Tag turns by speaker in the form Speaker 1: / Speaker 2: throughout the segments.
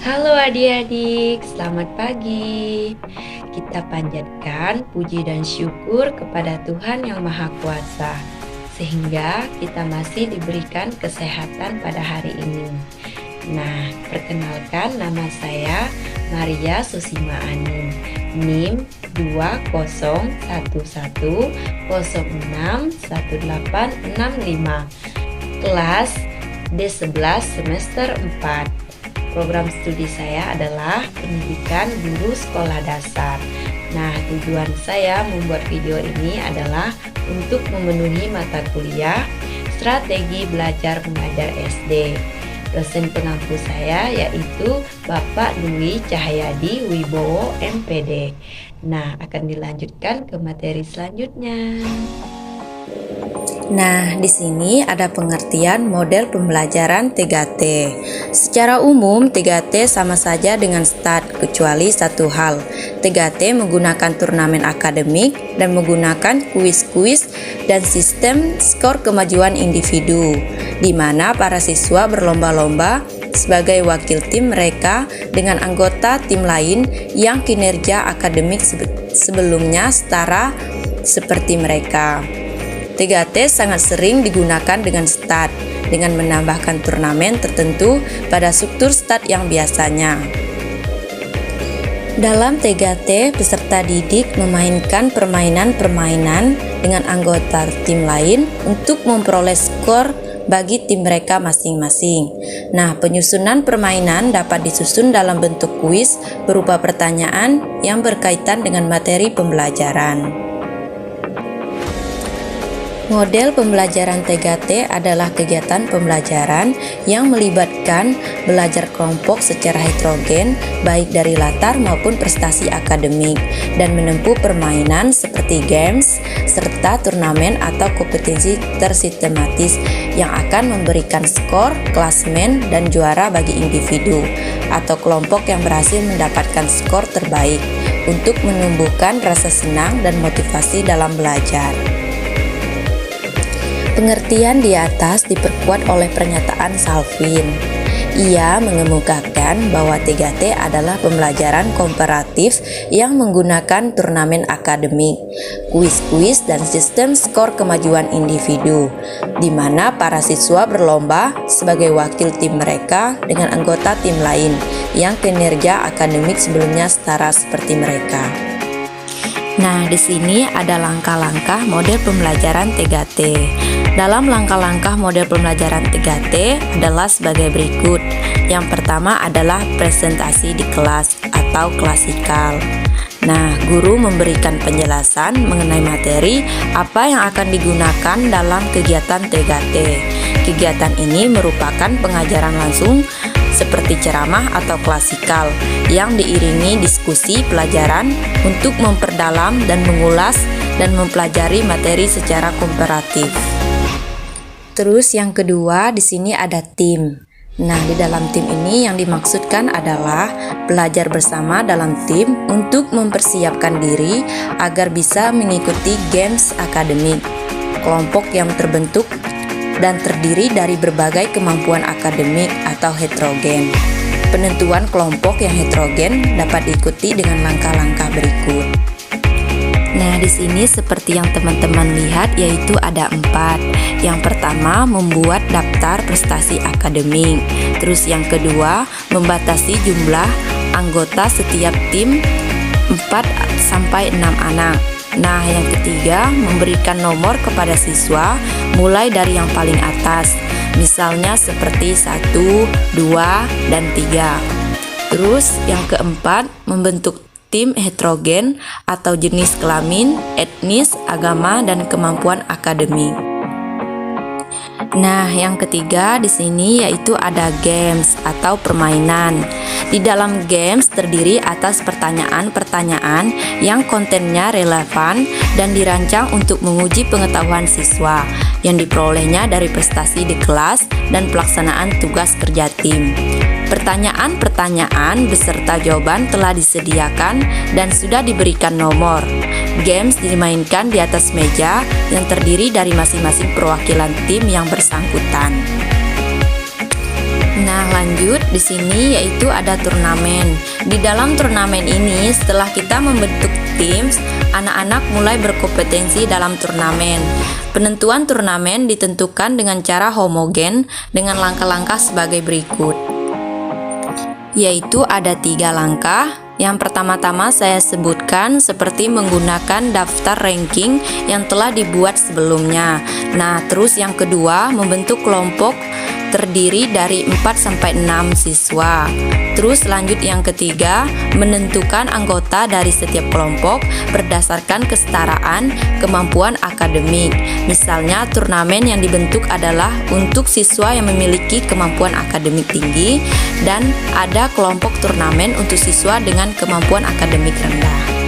Speaker 1: Halo adik-adik, selamat pagi. Kita panjatkan puji dan syukur kepada Tuhan Yang Maha Kuasa, sehingga kita masih diberikan kesehatan pada hari ini. Nah, perkenalkan, nama saya Maria Susima Anin, NIM 2011061865, kelas D11 semester 4. Program studi saya adalah pendidikan guru sekolah dasar. Nah, tujuan saya membuat video ini adalah untuk memenuhi mata kuliah Strategi Belajar Mengajar SD. Dosen pengampu saya yaitu Bapak Dwi Cahyadi Wibowo MPD. Nah, akan dilanjutkan ke materi selanjutnya.
Speaker 2: Nah, di sini ada pengertian model pembelajaran 3T. Secara umum, 3T sama saja dengan STAT, kecuali satu hal. 3T menggunakan turnamen akademik dan menggunakan kuis-kuis dan sistem skor kemajuan individu, di mana para siswa berlomba-lomba sebagai wakil tim mereka dengan anggota tim lain yang kinerja akademik sebelumnya setara seperti mereka. 3T sangat sering digunakan dengan STAT, dengan menambahkan turnamen tertentu pada struktur STAT yang biasanya. Dalam 3T, peserta didik memainkan permainan-permainan dengan anggota tim lain untuk memperoleh skor bagi tim mereka masing-masing. Nah, penyusunan permainan dapat disusun dalam bentuk kuis berupa pertanyaan yang berkaitan dengan materi pembelajaran. Model pembelajaran 3T adalah kegiatan pembelajaran yang melibatkan belajar kelompok secara heterogen, baik dari latar maupun prestasi akademik, dan menempuh permainan seperti games, serta turnamen atau kompetisi tersistematis yang akan memberikan skor, klasmen, dan juara bagi individu atau kelompok yang berhasil mendapatkan skor terbaik untuk menumbuhkan rasa senang dan motivasi dalam belajar. Pengertian di atas diperkuat oleh pernyataan Salvin. Ia mengemukakan bahwa 3T adalah pembelajaran komparatif yang menggunakan turnamen akademik, kuis-kuis, dan sistem skor kemajuan individu, di mana para siswa berlomba sebagai wakil tim mereka dengan anggota tim lain yang kinerja akademik sebelumnya setara seperti mereka. Nah, di sini ada langkah-langkah model pembelajaran 3T. Dalam langkah-langkah model pembelajaran 3T adalah sebagai berikut. Yang pertama adalah presentasi di kelas atau klasikal. Nah, guru memberikan penjelasan mengenai materi apa yang akan digunakan dalam kegiatan 3T. Kegiatan ini merupakan pengajaran langsung seperti ceramah atau klasikal yang diiringi diskusi pelajaran untuk memperdalam dan mengulas dan mempelajari materi secara komparatif. Terus yang kedua, di sini ada tim. Nah, di dalam tim ini yang dimaksudkan adalah belajar bersama dalam tim untuk mempersiapkan diri agar bisa mengikuti games akademik. Kelompok yang terbentuk dan terdiri dari berbagai kemampuan akademik atau heterogen. Penentuan kelompok yang heterogen dapat diikuti dengan langkah-langkah berikut. Nah, di sini seperti yang teman-teman lihat yaitu ada 4. Yang pertama, membuat daftar prestasi akademik. Terus yang kedua, membatasi jumlah anggota setiap tim 4-6 anak. Nah, yang ketiga, memberikan nomor kepada siswa mulai dari yang paling atas, misalnya seperti 1, 2, dan 3. Terus yang keempat, membentuk tim heterogen atau jenis kelamin, etnis, agama, dan kemampuan akademik. Nah, yang ketiga di sini yaitu ada games atau permainan. Di dalam games terdiri atas pertanyaan-pertanyaan yang kontennya relevan dan dirancang untuk menguji pengetahuan siswa yang diperolehnya dari prestasi di kelas dan pelaksanaan tugas kerja tim. Pertanyaan-pertanyaan beserta jawaban telah disediakan dan sudah diberikan nomor. Games dimainkan di atas meja yang terdiri dari masing-masing perwakilan tim yang bersangkutan. Nah, Lanjut di sini yaitu ada turnamen. Di dalam turnamen ini setelah kita membentuk tim, anak-anak mulai berkompetensi dalam turnamen. Penentuan turnamen ditentukan dengan cara homogen dengan langkah-langkah sebagai berikut. Yaitu ada 3 langkah. Yang pertama-tama saya sebutkan seperti menggunakan daftar ranking yang telah dibuat sebelumnya. Nah, terus yang kedua membentuk kelompok terdiri dari 4-6 siswa. Terus lanjut yang ketiga, menentukan anggota dari setiap kelompok berdasarkan kesetaraan kemampuan akademik. Misalnya turnamen yang dibentuk adalah untuk siswa yang memiliki kemampuan akademik tinggi dan ada kelompok turnamen untuk siswa dengan kemampuan akademik rendah.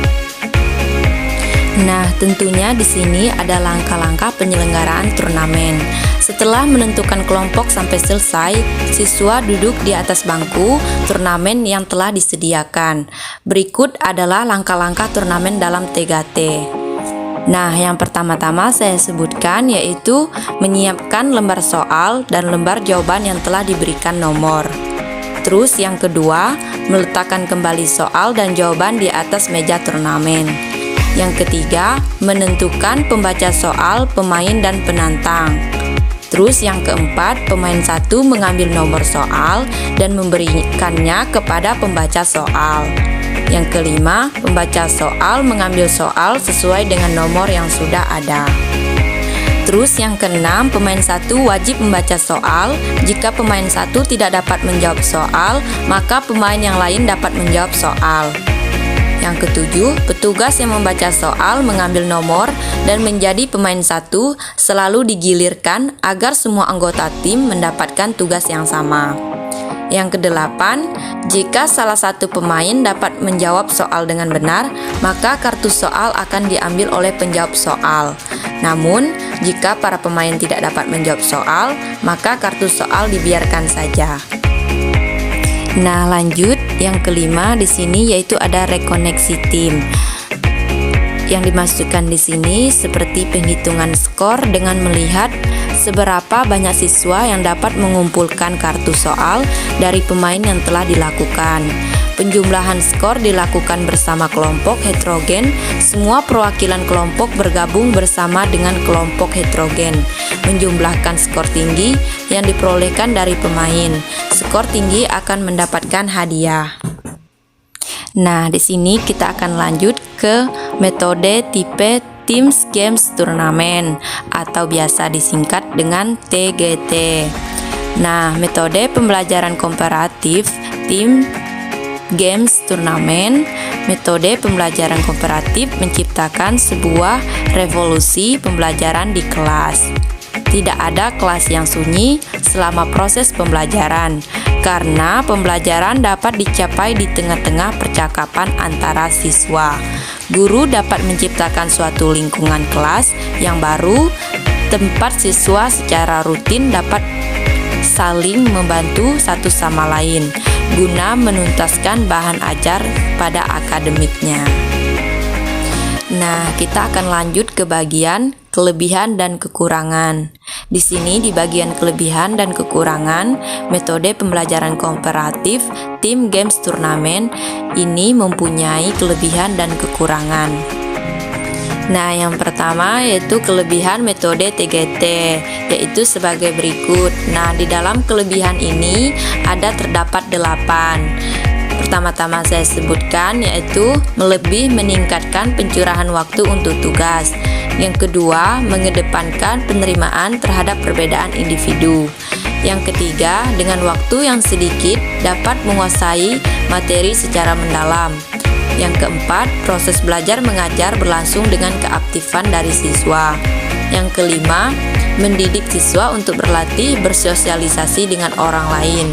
Speaker 2: Nah, tentunya di sini ada langkah-langkah penyelenggaraan turnamen. Setelah menentukan kelompok sampai selesai, siswa duduk di atas bangku turnamen yang telah disediakan. Berikut adalah langkah-langkah turnamen dalam 3T. Nah, yang pertama-tama saya sebutkan yaitu menyiapkan lembar soal dan lembar jawaban yang telah diberikan nomor. Terus yang kedua, meletakkan kembali soal dan jawaban di atas meja turnamen. Yang ketiga, menentukan pembaca soal, pemain, dan penantang. Terus yang keempat, pemain 1 mengambil nomor soal dan memberikannya kepada pembaca soal. Yang kelima, pembaca soal mengambil soal sesuai dengan nomor yang sudah ada. Terus yang keenam, pemain 1 wajib membaca soal. Jika pemain 1 tidak dapat menjawab soal, maka pemain yang lain dapat menjawab soal. Yang ketujuh, petugas yang membaca soal mengambil nomor dan menjadi pemain 1 selalu digilirkan agar semua anggota tim mendapatkan tugas yang sama. Yang kedelapan, jika salah satu pemain dapat menjawab soal dengan benar, maka kartu soal akan diambil oleh penjawab soal. Namun, jika para pemain tidak dapat menjawab soal, maka kartu soal dibiarkan saja. Nah, lanjut yang kelima di sini yaitu ada rekoneksi tim. Yang dimasukkan di sini seperti penghitungan skor dengan melihat seberapa banyak siswa yang dapat mengumpulkan kartu soal dari pemain yang telah dilakukan. Penjumlahan skor dilakukan bersama kelompok heterogen. Semua perwakilan kelompok bergabung bersama dengan kelompok heterogen, menjumlahkan skor tinggi yang diperolehkan dari pemain. Skor tinggi akan mendapatkan hadiah. Nah, di sini kita akan lanjut ke metode tipe Teams Games Turnamen atau biasa disingkat dengan TGT. Nah, metode pembelajaran komparatif Team Games Turnamen, metode pembelajaran komparatif menciptakan sebuah revolusi pembelajaran di kelas. Tidak ada kelas yang sunyi selama proses pembelajaran, karena pembelajaran dapat dicapai di tengah-tengah percakapan antara siswa. Guru dapat menciptakan suatu lingkungan kelas yang baru, tempat siswa secara rutin dapat saling membantu satu sama lain guna menuntaskan bahan ajar pada akademiknya. Nah, kita akan lanjut ke bagian kelebihan dan kekurangan. Di sini di bagian kelebihan dan kekurangan, metode pembelajaran komparatif Team Games Turnamen ini mempunyai kelebihan dan kekurangan. Nah, yang pertama yaitu kelebihan metode TGT, yaitu sebagai berikut. Nah, di dalam kelebihan ini terdapat 8. Pertama-tama saya sebutkan yaitu lebih meningkatkan pencurahan waktu untuk tugas. Yang kedua, mengedepankan penerimaan terhadap perbedaan individu. Yang ketiga, dengan waktu yang sedikit dapat menguasai materi secara mendalam. Yang keempat, proses belajar mengajar berlangsung dengan keaktifan dari siswa. Yang kelima, mendidik siswa untuk berlatih bersosialisasi dengan orang lain.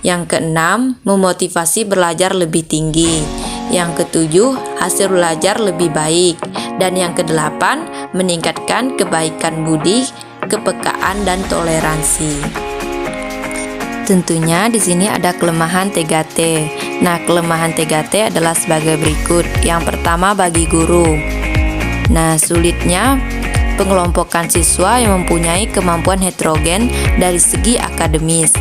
Speaker 2: Yang keenam, memotivasi belajar lebih tinggi. Yang ketujuh, hasil belajar lebih baik. Dan yang kedelapan, meningkatkan kebaikan budi, kepekaan, dan toleransi. Tentunya di sini ada kelemahan TGT. Nah, kelemahan TGT adalah sebagai berikut. Yang pertama bagi guru. Nah, sulitnya pengelompokan siswa yang mempunyai kemampuan heterogen dari segi akademis.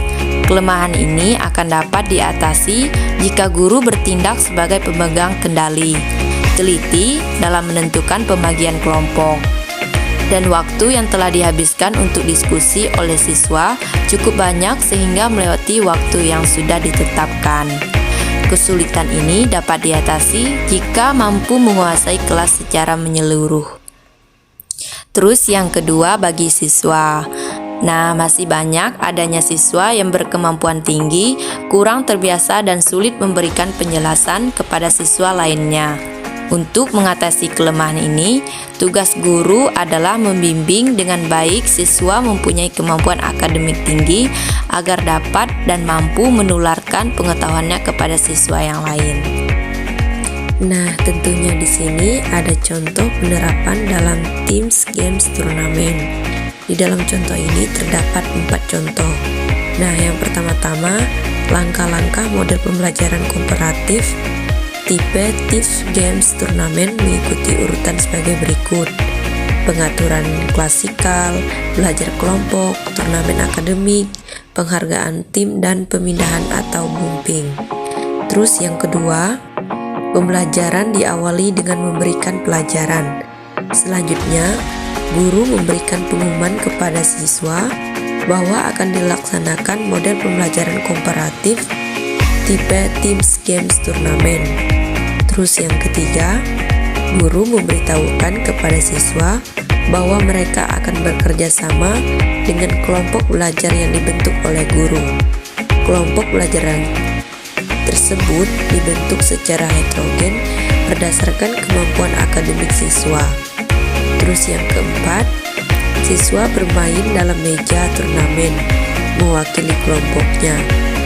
Speaker 2: Kelemahan ini akan dapat diatasi jika guru bertindak sebagai pemegang kendali, teliti dalam menentukan pembagian kelompok, dan waktu yang telah dihabiskan untuk diskusi oleh siswa cukup banyak sehingga melewati waktu yang sudah ditetapkan. Kesulitan ini dapat diatasi jika mampu menguasai kelas secara menyeluruh. Terus yang kedua bagi siswa. Nah, masih banyak adanya siswa yang berkemampuan tinggi, kurang terbiasa dan sulit memberikan penjelasan kepada siswa lainnya. Untuk mengatasi kelemahan ini, tugas guru adalah membimbing dengan baik siswa mempunyai kemampuan akademik tinggi agar dapat dan mampu menularkan pengetahuannya kepada siswa yang lain. Nah, tentunya di sini ada contoh penerapan dalam Teams Games Turnamen. Di dalam contoh ini terdapat 4 contoh. Nah, yang pertama-tama, langkah-langkah model pembelajaran komparatif tipe Teams Games Turnamen mengikuti urutan sebagai berikut: pengaturan klasikal, belajar kelompok, turnamen akademik, penghargaan tim, dan pemindahan atau bumping. Terus yang kedua, pembelajaran diawali dengan memberikan pelajaran. Selanjutnya, guru memberikan pengumuman kepada siswa bahwa akan dilaksanakan model pembelajaran komparatif tipe Teams Games Turnamen. Terus yang ketiga, guru memberitahukan kepada siswa bahwa mereka akan bekerja sama dengan kelompok belajar yang dibentuk oleh guru. Kelompok belajar tersebut dibentuk secara heterogen berdasarkan kemampuan akademik siswa. Terus yang keempat, siswa bermain dalam meja turnamen mewakili kelompoknya.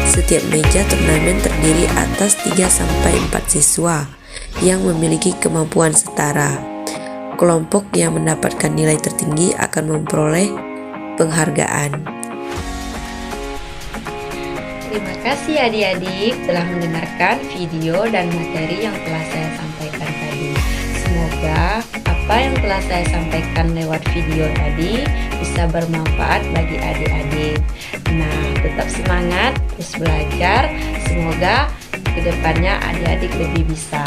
Speaker 2: Setiap meja turnamen terdiri atas 3-4 siswa yang memiliki kemampuan setara. Kelompok yang mendapatkan nilai tertinggi akan memperoleh penghargaan.
Speaker 1: Terima kasih adik-adik telah mendengarkan video dan materi yang telah saya sampaikan tadi. Semoga apa yang telah saya sampaikan lewat video tadi bisa bermanfaat bagi adik-adik. Nah, tetap semangat, terus belajar. Semoga kedepannya adik-adik lebih bisa.